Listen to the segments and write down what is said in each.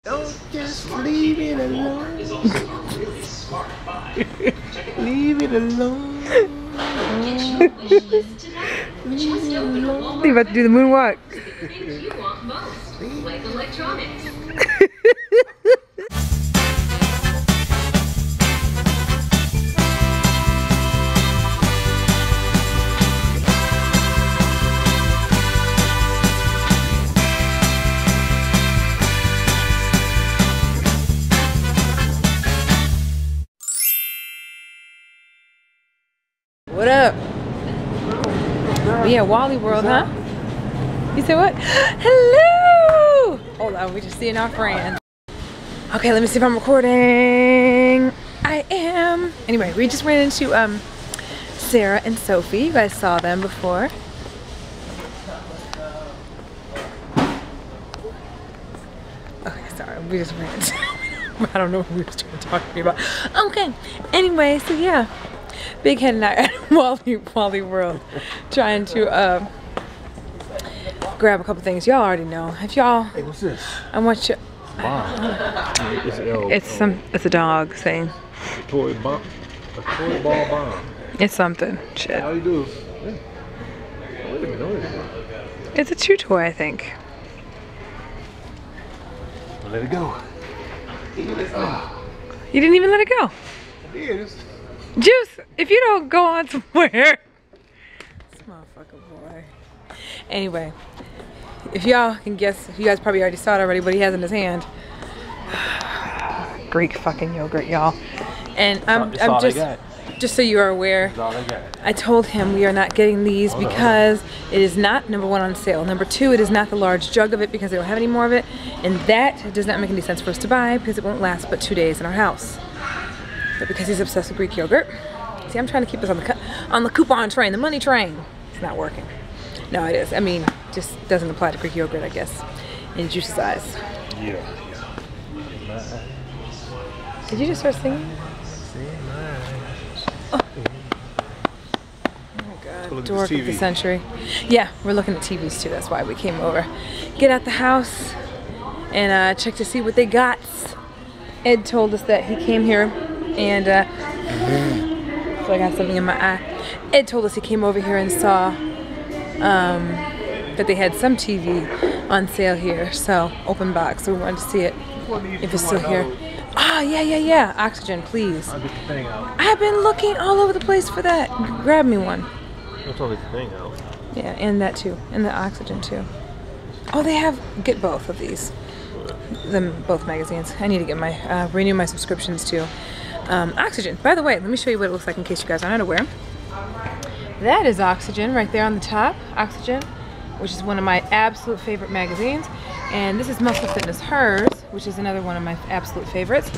Don't just leave it alone. Leave it alone. You about to do the moonwalk. Like electronics. What up? Yeah, Wally World, huh? You said what? Hello! Hold on, we just seeing our friends. Okay, let me see if I'm recording. I am. Anyway, we just ran into Sarah and Sophie. You guys saw them before. Okay, sorry, we just ran into I don't know what we were trying to talk to me about. Okay, anyway, so yeah. Big Head and I at Wally World trying to grab a couple things. Y'all already know. If y'all, Hey, what's this? I want you. Bomb. It's a dog saying. A toy bomb. A toy ball bomb. It's something. Shit. All you do is. Yeah. Wait a minute. It's a chew toy, I think. Let it go. You didn't even let it go. It is. Juice, if you don't go on somewhere. This motherfucker boy. Anyway, if y'all can guess, you guys probably already saw it already, what he has in his hand. Greek fucking yogurt, y'all. And I'm just so you are aware, I told him we are not getting these because it is not, number one, on sale. Number two, it is not the large jug of it because they don't have any more of it. And that does not make any sense for us to buy because it won't last but 2 days in our house. But because he's obsessed with Greek yogurt. See, I'm trying to keep us on the coupon train, the money train. It's not working. No, it is. I mean, just doesn't apply to Greek yogurt, I guess, in Juice's eyes. Yeah. Did you just start singing? Oh, my God. Dork of the century. Yeah, we're looking at TVs too. That's why we came over. Get out the house and check to see what they got. Ed told us that he came here and so I got something in my eye. Ed told us he came over here and saw that they had some TV on sale here, so open box, so we wanted to see it if it's still here. Ah, yeah, oxygen, please. I'll get the thing out. I've been looking all over the place for that. Grab me one. Let's all get the thing out. Yeah, and that too, and the oxygen too. Oh, they have, get both of these. Both magazines. I need to get my renew my subscriptions to Oxygen. By the way, let me show you what it looks like in case you guys aren't aware. That is Oxygen right there on the top. Oxygen, which is one of my absolute favorite magazines, and this is Muscle Fitness Hers, which is another one of my absolute favorites.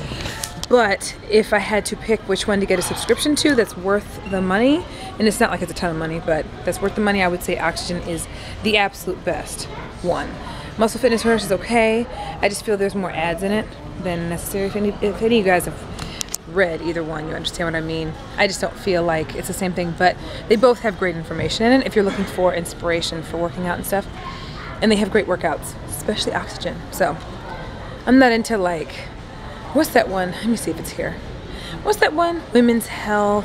But if I had to pick which one to get a subscription to that's worth the money, and it's not like it's a ton of money, but that's worth the money, I would say Oxygen is the absolute best one. Muscle Fitness Hers is okay. I just feel there's more ads in it than necessary. If any of you guys have read either one, you understand what I mean. I just don't feel like it's the same thing, but they both have great information in it if you're looking for inspiration for working out and stuff. And they have great workouts, especially Oxygen. So I'm not into, like, what's that one? Let me see if it's here. What's that one? Women's Health.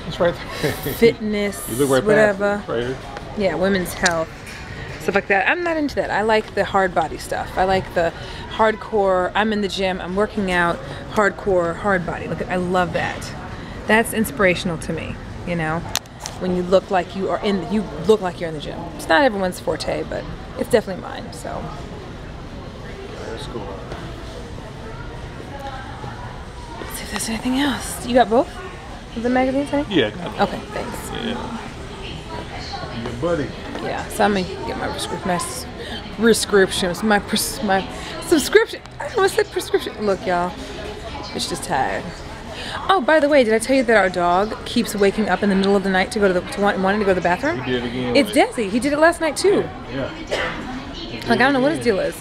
It's right there. Fitness. You look right whatever. Past it. Right here. Yeah, Women's Health. Stuff like that. I'm not into that. I like the hard body stuff. I like the hardcore, I'm in the gym, I'm working out, hardcore, hard body. Look, I love that. That's inspirational to me, you know? When you look like you are you look like you're in the gym. It's not everyone's forte, but it's definitely mine, so. That's cool. Let's see if there's anything else. You got both of the magazines, honey? Yeah. Okay, thanks. Yeah. Your buddy. Yeah, so I'm gonna get my prescriptions, my subscription. I almost said prescription. Look, y'all, it's just tired. Oh, by the way, did I tell you that our dog keeps waking up in the middle of the night to go to wanting to go to the bathroom? He did it again. It's Desi. He did it last night too. Yeah. Like, I don't know what his deal is.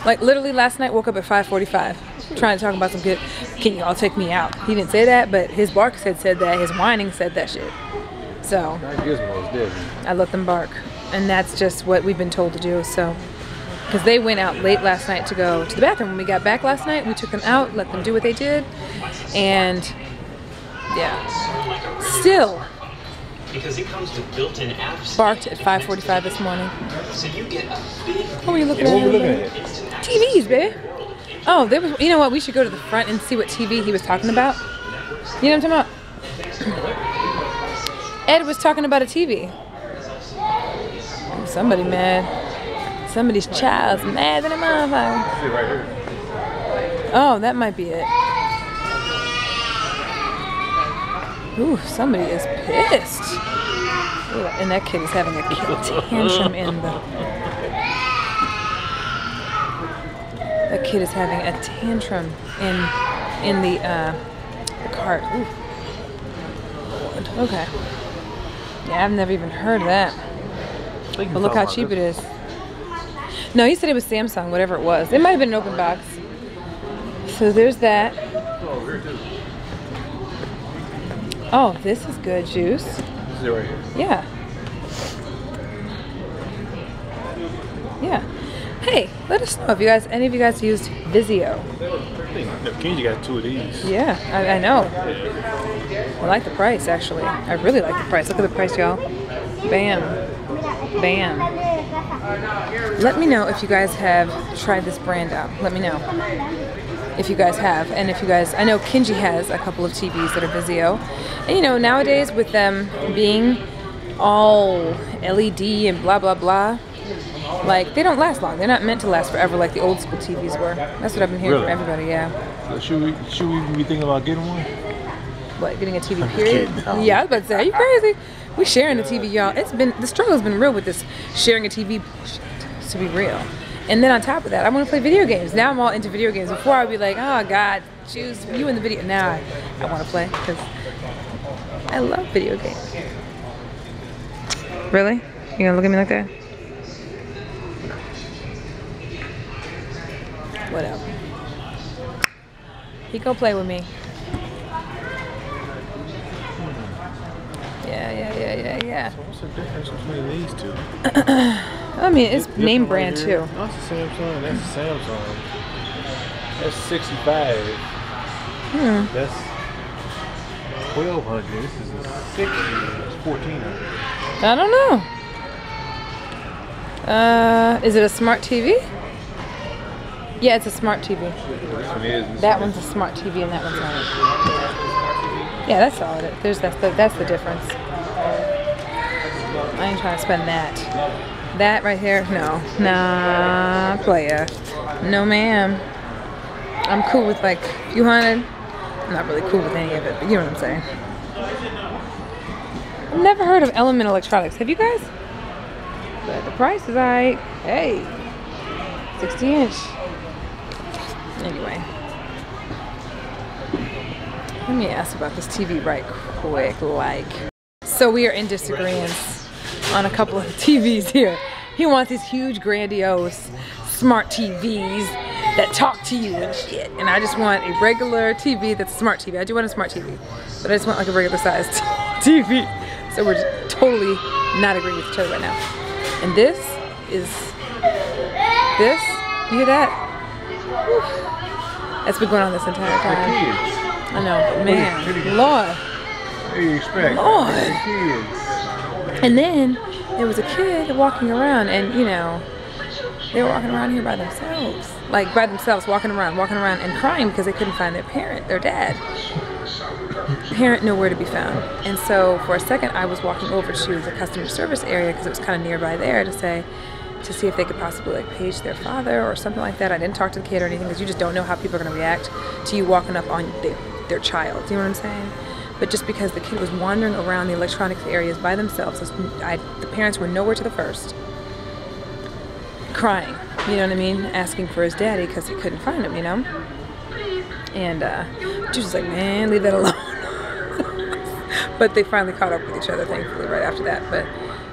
Like, literally last night, woke up at 5:45, trying to talk about some good. Can y'all take me out? He didn't say that, but his bark said that. His whining said that shit. So I let them bark, and that's just what we've been told to do. So because they went out late last night to go to the bathroom. When we got back last night, we took them out, let them do what they did, and yeah, still because it comes with built-in apps. Barked at 5:45 this morning. So you get a big What were you looking at? TVs, babe. Oh, there was. You know what? We should go to the front and see what TV he was talking about. You know what I'm talking about? Ed was talking about a TV. Somebody mad. Somebody's child's mad than a motherfucker. See right here. Oh, that might be it. Ooh, somebody is pissed. Ooh, and that kid is having a tantrum in the... That kid is having a tantrum in the cart. Ooh. Okay. Yeah, I've never even heard of that. But look how cheap it is. No, he said it was Samsung, whatever it was. It might have been an open box. So there's that. Oh, this is good juice. This is it right here. Yeah. Yeah. Hey, let us know if you guys, any of you guys used Vizio. Kenji got 2 of these. Yeah, I know. Yeah. I like the price, actually. I really like the price. Look at the price, y'all. Bam. Bam. Let me know if you guys have tried this brand out. Let me know if you guys have. And if you guys, I know Kenji has a couple of TVs that are Vizio. And you know, nowadays with them being all LED and blah, blah, blah, like, they don't last long. They're not meant to last forever like the old school TVs were. That's what I've been hearing from everybody, yeah. So should we even be thinking about getting one? What, getting a TV period? Yeah, I was about to say, are you crazy? We sharing the TV, y'all. It's been, the struggle's been real with this sharing a TV bullshit, to be real. And then on top of that, I want to play video games. Now I'm all into video games. Before I'd be like, oh God, choose you in the video. Now I want to play because I love video games. Really? You gonna look at me like that? Whatever. He go play with me. Yeah. So what's the difference between these two? I mean, it's name brand right too. That's the Samsung. That's the Samsung. That's 65. That's 1200. This is a 60. It's 1400. I don't know. Is it a smart TV? Yeah, it's a smart TV. This one is. That one's a smart TV and that one's not. Yeah, that's all it is. That's the difference. I ain't trying to spend that. That right here, no. Nah, playa. No, ma'am. I'm cool with like a few hundred. I'm not really cool with any of it, but you know what I'm saying. I've never heard of Element Electronics. Have you guys? But the price is alright. Hey, 60-inch. Anyway, let me ask about this TV right quick. So we are in disagreements on a couple of TVs here. He wants these huge, grandiose, smart TVs that talk to you and shit. And I just want a regular TV that's a smart TV. I do want a smart TV, but I just want like a regular sized TV. So we're just totally not agreeing with each other right now. And this is, you hear that? Whew. That's been going on this entire time. I know, but man, Lord. What do you expect? Lord. Kids. And then there was a kid walking around, and you know, they were walking around here by themselves. Like by themselves, walking around and crying because they couldn't find their parent, their dad. Parent nowhere to be found. And so for a second I was walking over to the customer service area because it was kind of nearby there to see if they could possibly like page their father or something like that. I didn't talk to the kid or anything because you just don't know how people are going to react to you walking up on their child. Do you know what I'm saying? But just because the kid was wandering around the electronics areas by themselves, the parents were nowhere to the first, crying, you know what I mean, asking for his daddy because he couldn't find him, you know. And she was like, man, leave that alone. But they finally caught up with each other, thankfully, right after that. But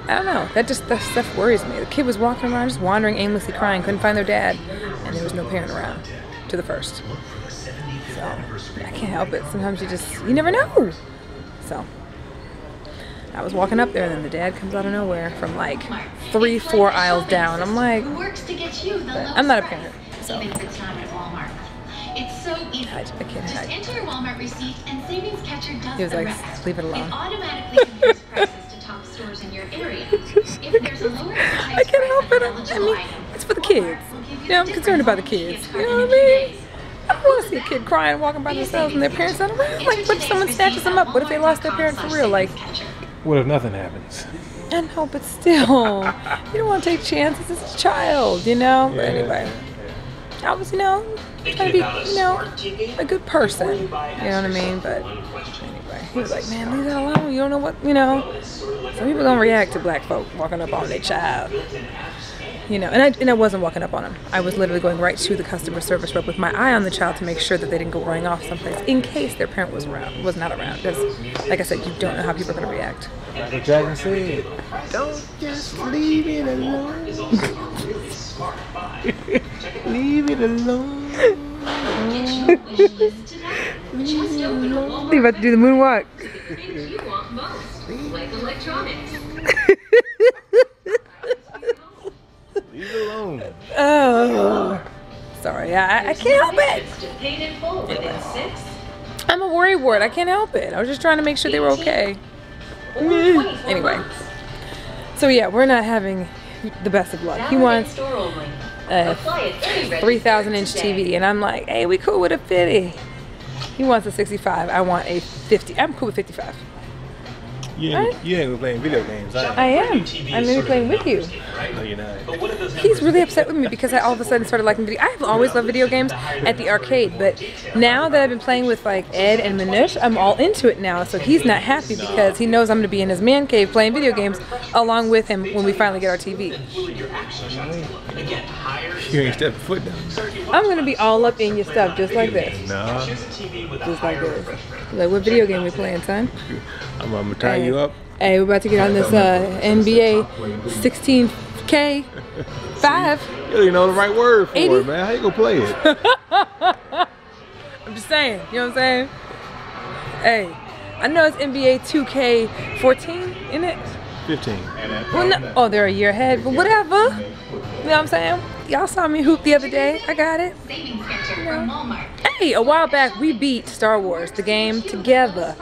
I don't know, that stuff worries me. The kid was walking around, just wandering, aimlessly crying, couldn't find their dad, and there was no parent around to the first. So I can't help it. Sometimes you never know. So I was walking up there, and then the dad comes out of nowhere from like 3-4 aisles down. I'm like, I'm not a parent, so It's so easy. I can't. Just enter your Walmart receipt and Savings Catcher does He was the like, rest. leave it alone. It automatically compares prices to top stores in your area. If there's a lower I can't help it. I mean, it's for the kids. You know, I'm concerned about the kids. You know what I mean? I don't want to see a kid crying, walking by themselves, and their parents not around. Like, what if someone snatches them up? What if they lost their parent for real? Like, What if nothing happens? I know, but still, you don't want to take chances. It's a child, you know. But anyway, I was, you know, trying to be, you know, a good person. You know what I mean? But anyway, he was like, man, leave that alone. You don't know what, you know. Some people don't react to black folk walking up on their child. You know, and I wasn't walking up on him. I was literally going right to the customer service rep with my eye on the child to make sure that they didn't go running off someplace in case their parent was not around. Because, like I said, you don't know how people are going to react. Like what Dragon said, don't just leave it alone. Leave it alone. Think about to do the moonwalk. Leave it alone. Oh, sorry, I can't help it. I'm a worry ward. I can't help it. I was just trying to make sure they were okay. Anyway, so yeah, we're not having the best of luck. He wants a 3,000-inch TV, and I'm like, hey, we cool with a 50. He wants a 65. I want a 50. I'm cool with 55. You ain't playing video games, are you? I am. I'm going to be playing with you. No, you're not. He's really upset with me because I all of a sudden started liking video. I've always loved video games at the arcade, but now that I've been playing with like Ed and Manish, I'm all into it now. So he's not happy because he knows I'm going to be in his man cave playing video games along with him when we finally get our TV. You ain't stepping foot down. I'm going to be all up in your stuff just like this. Nah. Just like this. Like, what video game we playing, son? I'm gonna tie you up. Hey, we're about to get on this NBA 16K 5. You don't even know the right word for 80? it, man. How you gonna play it? I'm just saying, you know what I'm saying? Hey, I know it's NBA 2K14, isn't it? 15. Well, no, oh, they're a year ahead, but whatever. You know what I'm saying? Y'all saw me hoop the other day. I got it. Savings Catcher from Walmart. Hey, a while back we beat Star Wars, the game, together.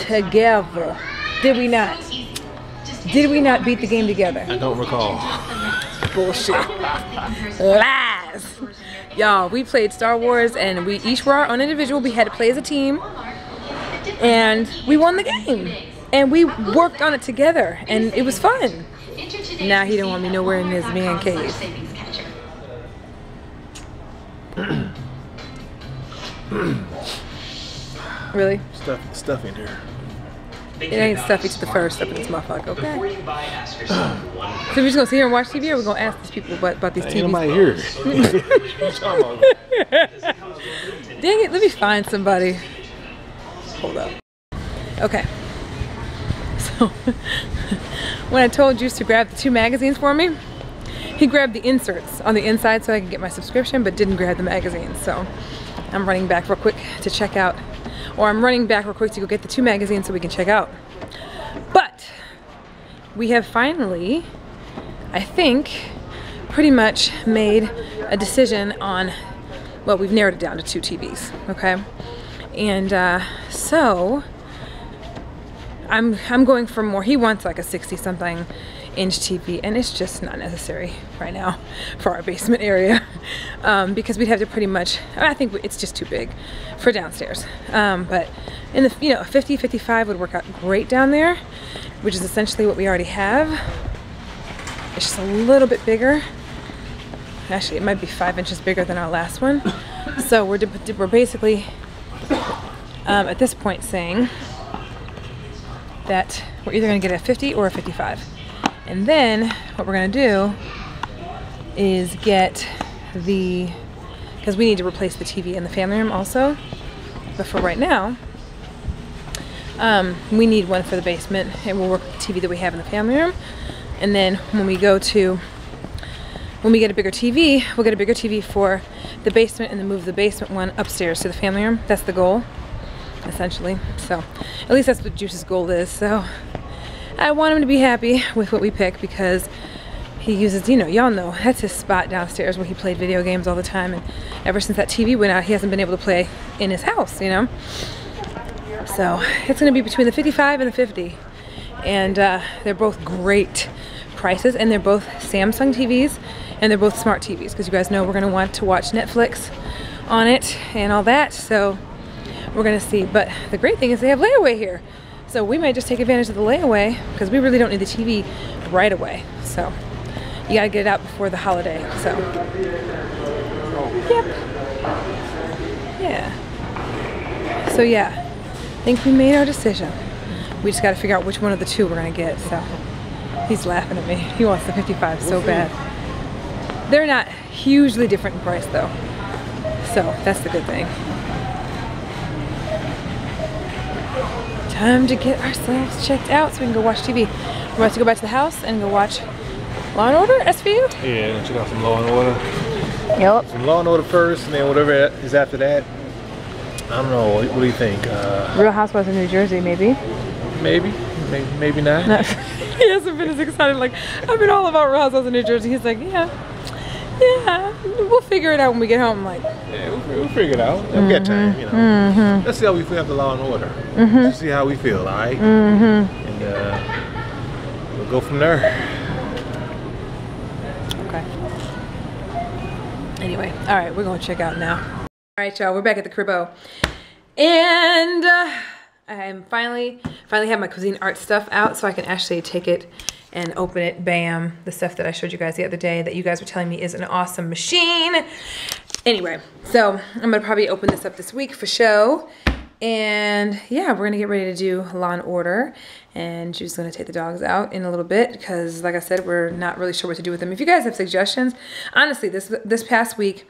Together. Did we not? Did we not beat the game together? I don't recall. Bullshit. Lies. Y'all, we played Star Wars and we each were our own individual. We had to play as a team. And we won the game. And we worked on it together. And it was fun. Now he don't want me nowhere in his man cave. Really? Stuff in here. It ain't stuffy to the first up in this motherfucker, okay? So we're just gonna sit here and watch TV, or we're gonna ask these people about these TVs? Ain't nobody here. Dang it, let me find somebody. Hold up. Okay. So, when I told Juice to grab the 2 magazines for me, he grabbed the inserts on the inside so I could get my subscription, but didn't grab the magazines. So, I'm running back real quick to check out. Or I'm running back real quick to go get the 2 magazines so we can check out. But we have finally, I think, pretty much made a decision on, well, we've narrowed it down to 2 TVs, okay? And so I'm going for more. He wants like a 60-something inch TV, and it's just not necessary right now for our basement area because we'd have to pretty much, I think it's just too big for downstairs, but in the, you know, 50-55 would work out great down there, which is essentially what we already have. It's just a little bit bigger. Actually, it might be 5 inches bigger than our last one. So we're basically at this point saying that we're either going to get a 50 or a 55. And then what we're going to do is get the, because we need to replace the TV in the family room also. But for right now, we need one for the basement, and we'll work with the TV that we have in the family room. And then when we get a bigger TV, we'll get a bigger TV for the basement and then move the basement one upstairs to the family room. That's the goal. essentially. So at least that's what Juice's goal is. So I want him to be happy with what we pick because he uses, you know, y'all know, that's his spot downstairs where he played video games all the time. And ever since that TV went out, he hasn't been able to play in his house, you know. So it's going to be between the 55 and the 50. And they're both great prices, and they're both Samsung TVs, and they're both smart TVs, because you guys know we're going to want to watch Netflix on it and all that. So we're going to see. But the great thing is they have layaway here. So we might just take advantage of the layaway, because we really don't need the TV right away. So you got to get it out before the holiday. So, yep. Yeah. So yeah, I think we made our decision. We just got to figure out which one of the two we're going to get. So he's laughing at me. He wants the 55 so bad. They're not hugely different in price though. So that's the good thing. Time to get ourselves checked out so we can go watch TV. We're about to go back to the house and go watch Law and Order, SVU? Yeah, gonna check out some Law and Order. Yep. Some Law and Order first, and then whatever is after that. I don't know. What do you think? Real Housewives of New Jersey, maybe? Maybe not. No. He hasn't been as excited. Like, I've been all about Real Housewives of New Jersey. He's like, yeah, we'll figure it out when we get home. I'm like, yeah, we'll figure it out. We'll get time, you know. Let's see how we feel after Law and Order. Let's see how we feel, all right? And we'll go from there. okay. Anyway, all right, we're gonna check out now. All right, y'all, we're back at the cribbo, and I'm finally have my cuisine art stuff out, so I can actually take it and open it. Bam, the stuff that I showed you guys the other day that you guys were telling me is an awesome machine. Anyway, so I'm gonna probably open this up this week for show. And yeah, we're gonna get ready to do Law and Order, and she's gonna take the dogs out in a little bit because, like I said, we're not really sure what to do with them. If you guys have suggestions, honestly, this past week,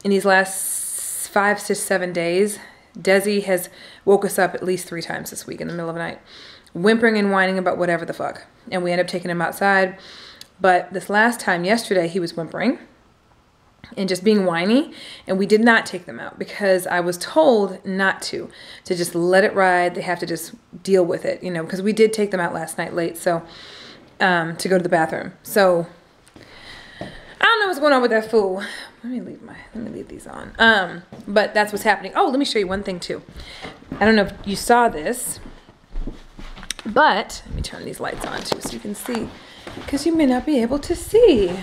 in these last 5 to 7 days, Desi has woke us up at least 3 times this week in the middle of the night, whimpering and whining about whatever the fuck. And we end up taking him outside. But this last time, yesterday, he was whimpering and just being whiny, and we did not take them out because I was told not to just let it ride. They have to just deal with it, you know, because we did take them out last night late, so to go to the bathroom. So I don't know what's going on with that fool. Let me leave these on. But that's what's happening. Oh, let me show you one thing too. I don't know if you saw this, but let me turn these lights on too so you can see, because you may not be able to see.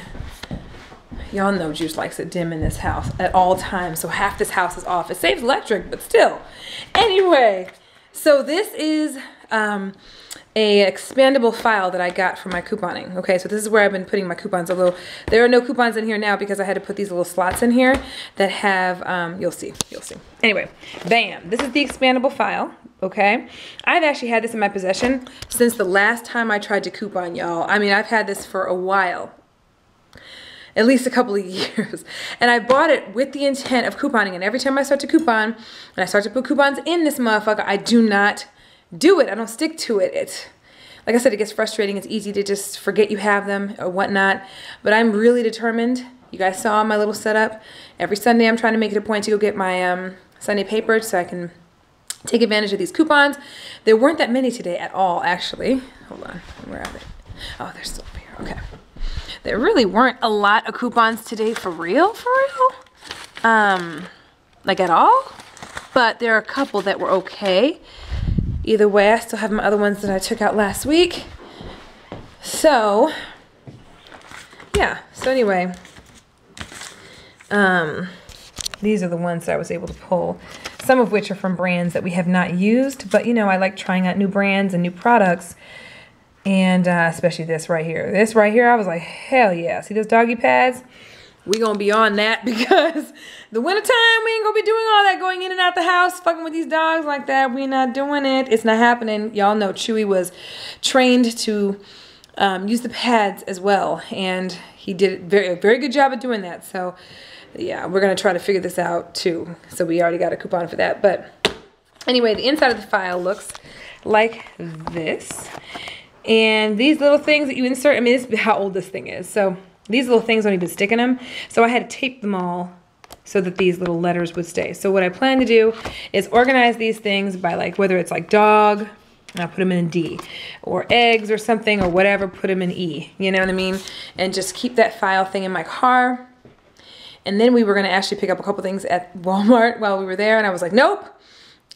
Y'all know Juice likes it dim in this house at all times, so half this house is off. It saves electric, but still. Anyway, so this is a expandable file that I got for my couponing. Okay, so this is where I've been putting my coupons, although there are no coupons in here now because I had to put these little slots in here that have, you'll see. Anyway, bam, this is the expandable file, okay? I've actually had this in my possession since the last time I tried to coupon, y'all. I mean, I've had this for a while. At least a couple of years. And I bought it with the intent of couponing. And every time I start to coupon, and I start to put coupons in this motherfucker, I do not do it. I don't stick to it. It's, like I said, it gets frustrating. It's easy to just forget you have them or whatnot. But I'm really determined. You guys saw my little setup. Every Sunday I'm trying to make it a point to go get my Sunday paper so I can take advantage of these coupons. There weren't that many today at all, actually. Hold on. Where are they? Oh, they're still up here. Okay. There really weren't a lot of coupons today for real. Like at all. But there are a couple that were okay. Either way, I still have my other ones that I took out last week. So, yeah. So anyway, these are the ones that I was able to pull. Some of which are from brands that we have not used. But, you know, I like trying out new brands and new products. And especially this right here. This right here, I was like, hell yeah. See those doggy pads? We gonna be on that because the wintertime, we ain't gonna be doing all that going in and out the house, fucking with these dogs like that. We not doing it. It's not happening. Y'all know Chewy was trained to use the pads as well. And he did a very good job at doing that. So yeah, we're gonna try to figure this out too. So we already got a coupon for that. But anyway, the inside of the file looks like this. And these little things that you insert, I mean, this is how old this thing is. So these little things don't even stick in them. So I had to tape them all so that these little letters would stay. So what I plan to do is organize these things by like, whether it's like dog, and I'll put them in D, or eggs or something or whatever, put them in E, you know what I mean? And just keep that file thing in my car. And then we were gonna actually pick up a couple things at Walmart while we were there, and I was like, nope,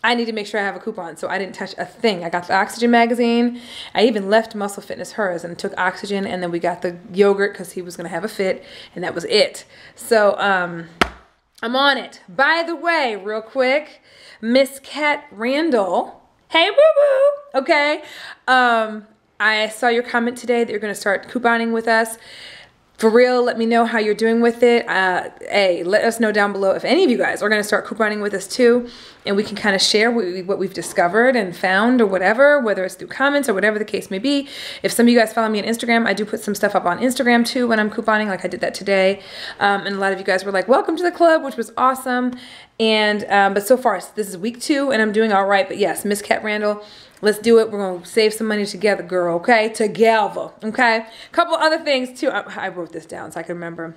I need to make sure I have a coupon. So I didn't touch a thing. I got the Oxygen magazine. I even left Muscle Fitness hers and took Oxygen, and then we got the yogurt because he was gonna have a fit, and that was it. So I'm on it. By the way, real quick, Miss Kat Randall, hey boo boo, okay. I saw your comment today that you're gonna start couponing with us. For real, let me know how you're doing with it. Hey, let us know down below if any of you guys are gonna start couponing with us too, and we can kind of share what we've discovered and found or whatever, whether it's through comments or whatever the case may be. If some of you guys follow me on Instagram, I do put some stuff up on Instagram too when I'm couponing, like I did that today. And a lot of you guys were like, welcome to the club, which was awesome. And but so far, this is week 2 and I'm doing all right. But yes, Miss Kat Randall, let's do it. We're going to save some money together, girl, okay? Together, okay? A couple other things, too. I wrote this down so I can remember.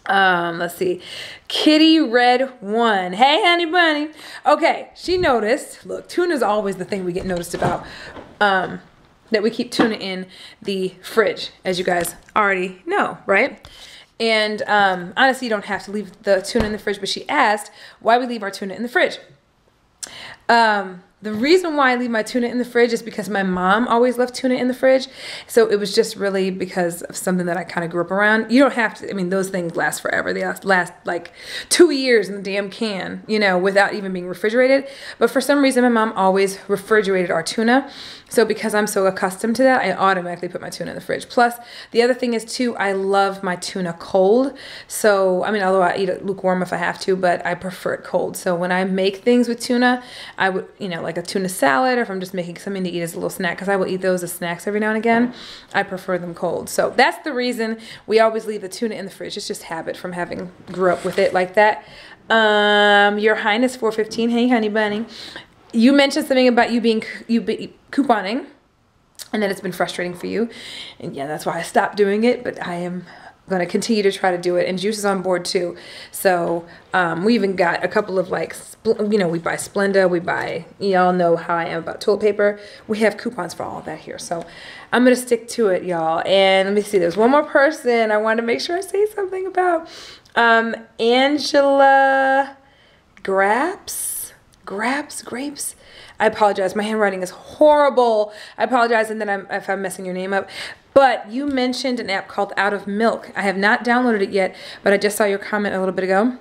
Let's see. Kitty Red 1. Hey, honey bunny. Okay, she noticed. Look, tuna's always the thing we get noticed about. That we keep tuna in the fridge, as you guys already know, right? And honestly, you don't have to leave the tuna in the fridge, but she asked why we leave our tuna in the fridge. The reason why I leave my tuna in the fridge is because my mom always left tuna in the fridge. So it was just really because of something that I kind of grew up around. You don't have to, I mean, those things last forever. They last like 2 years in the damn can, you know, without even being refrigerated. But for some reason, my mom always refrigerated our tuna. So because I'm so accustomed to that, I automatically put my tuna in the fridge. Plus, the other thing is too, I love my tuna cold. So, I mean, although I eat it lukewarm if I have to, but I prefer it cold. So when I make things with tuna, I would, you know, like a tuna salad, or if I'm just making something to eat as a little snack, because I will eat those as snacks every now and again, I prefer them cold. So that's the reason we always leave the tuna in the fridge. It's just habit from having grew up with it like that. Your Highness 415, hey honey bunny. You mentioned something about you being couponing and that it's been frustrating for you. And yeah, that's why I stopped doing it, but I am going to continue to try to do it. And Juice is on board too. So we even got a couple of like, you know, we buy Splenda, we buy, y'all know how I am about toilet paper. We have coupons for all of that here. So I'm going to stick to it, y'all. And let me see, there's one more person I wanted to make sure I say something about. Angela Grapes. Grapes. I apologize. My handwriting is horrible. I apologize, and then if I'm messing your name up. But you mentioned an app called Out of Milk. I have not downloaded it yet, but I just saw your comment a little bit ago.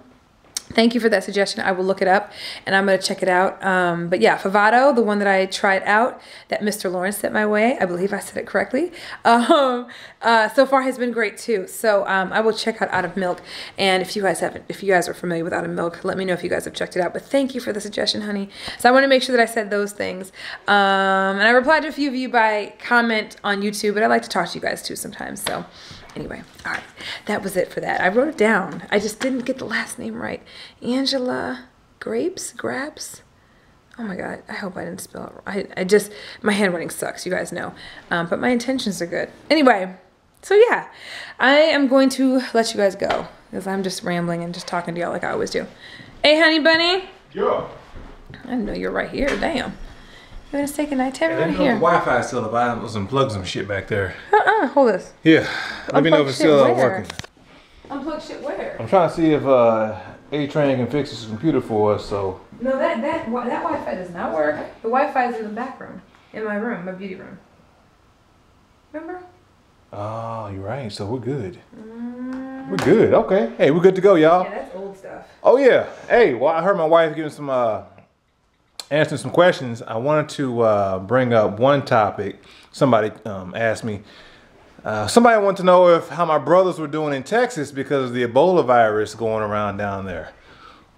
Thank you for that suggestion. I will look it up and I'm going to check it out. But yeah, Favado, the one that I tried out that Mr. Lawrence sent my way, I believe I said it correctly, so far has been great too. So I will check out of Milk. And if you guys are familiar with Out of Milk, let me know if you guys have checked it out. But thank you for the suggestion, honey. So I want to make sure that I said those things. And I replied to a few of you by comment on YouTube, but I like to talk to you guys too sometimes. So anyway, all right, that was it for that. I wrote it down. I just didn't get the last name right. Angela Grapes? Oh my God, I hope I didn't spell it. My handwriting sucks, you guys know. But my intentions are good. Anyway, so yeah, I am going to let you guys go because I'm just rambling and just talking to y'all like I always do. Hey, honey bunny. Yeah. I didn't know you're right here, damn. You want to say goodnight to everyone here? The Wi-Fi is still up. I was unplugged some shit back there. Hold this. Yeah. Let me know if it's still working. Unplug shit where? I'm trying to see if A-Train can fix his computer for us, so. No, that Wi-Fi does not work. The Wi-Fi is in the back room. In my room, my beauty room. Remember? Oh, you're right. So we're good. We're good. Okay. Hey, we're good to go, y'all. Yeah, that's old stuff. Oh, yeah. Hey, well, I heard my wife giving some, answering some questions. I wanted to bring up one topic. Somebody asked me. Somebody wanted to know how my brothers were doing in Texas because of the Ebola virus going around down there.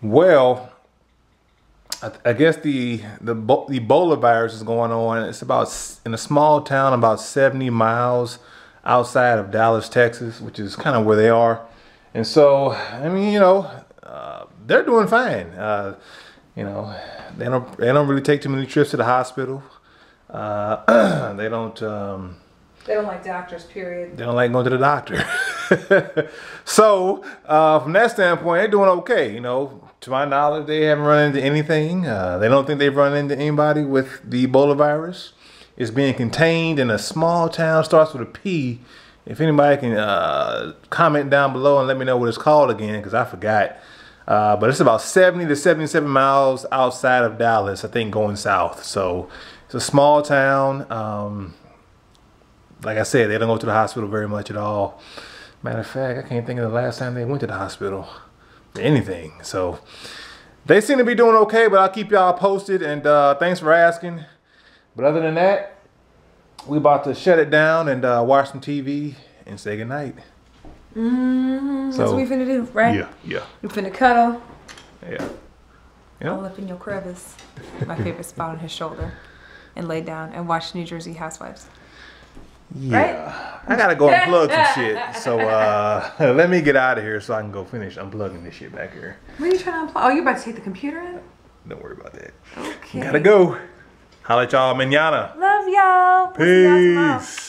Well, I guess the Ebola virus is going on. It's about in a small town about 70 miles outside of Dallas, Texas, which is kind of where they are. And so, I mean, you know, they're doing fine. You know, they don't really take too many trips to the hospital. They don't like doctors, period. They don't like going to the doctor. So from that standpoint, they're doing okay. You know, to my knowledge, they haven't run into anything. They don't think they've run into anybody with the Ebola virus. It's being contained in a small town, starts with a P. If anybody can comment down below and let me know what it's called again, because I forgot. But it's about 70 to 77 miles outside of Dallas, I think, going south. So it's a small town. Like I said, they don't go to the hospital very much at all. Matter of fact, I can't think of the last time they went to the hospital. Anything. So they seem to be doing okay, but I'll keep y'all posted. And thanks for asking. But other than that, we about to shut it down and watch some TV and say goodnight. That's what we finna do, right? Yeah. We finna cuddle. Yeah. All up in your crevice. My favorite spot on his shoulder. And lay down and watch New Jersey Housewives. Yeah. Right? I gotta go unplug some shit. So let me get out of here so I can go finish unplugging this shit back here. What are you trying to unplug? Oh, you about to take the computer in? Don't worry about that. Okay. Gotta go. Holla at y'all manana. Love y'all. We'll see y'all tomorrow. Peace.